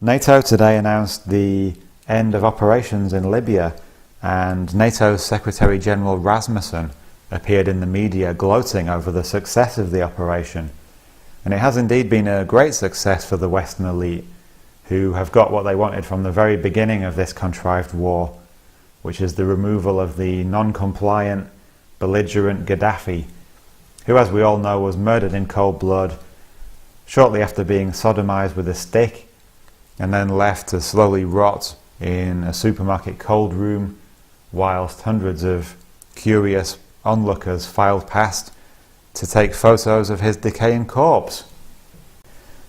NATO today announced the end of operations in Libya, and NATO's Secretary General Rasmussen appeared in the media gloating over the success of the operation. And it has indeed been a great success for the Western elite, who have got what they wanted from the very beginning of this contrived war, which is the removal of the non-compliant, belligerent Gaddafi, who, as we all know, was murdered in cold blood shortly after being sodomized with a stick and then left to slowly rot in a supermarket cold room whilst hundreds of curious onlookers filed past to take photos of his decaying corpse.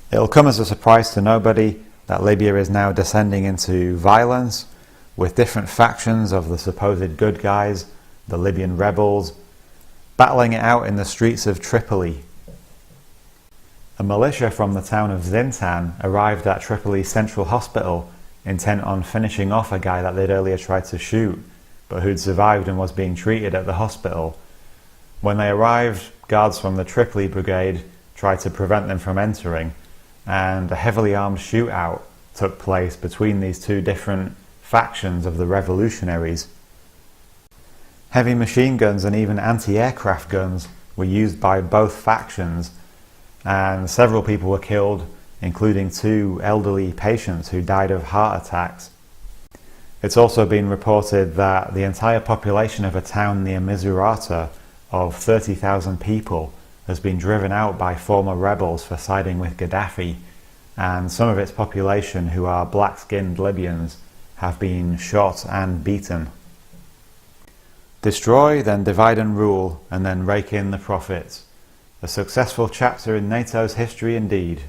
It'll come as a surprise to nobody that Libya is now descending into violence, with different factions of the supposed good guys, the Libyan rebels, battling it out in the streets of Tripoli. A militia from the town of Zintan arrived at Tripoli Central Hospital intent on finishing off a guy that they'd earlier tried to shoot, but who'd survived and was being treated at the hospital. When they arrived, guards from the Tripoli brigade tried to prevent them from entering, and a heavily armed shootout took place between these two different factions of the revolutionaries. Heavy machine guns and even anti-aircraft guns were used by both factions, and several people were killed, including 2 elderly patients who died of heart attacks. It's also been reported that the entire population of a town near Misurata of 30,000 people has been driven out by former rebels for siding with Gaddafi, and some of its population, who are black-skinned Libyans, have been shot and beaten. Destroy, then divide and rule, and then rake in the profits. A successful chapter in NATO's history indeed.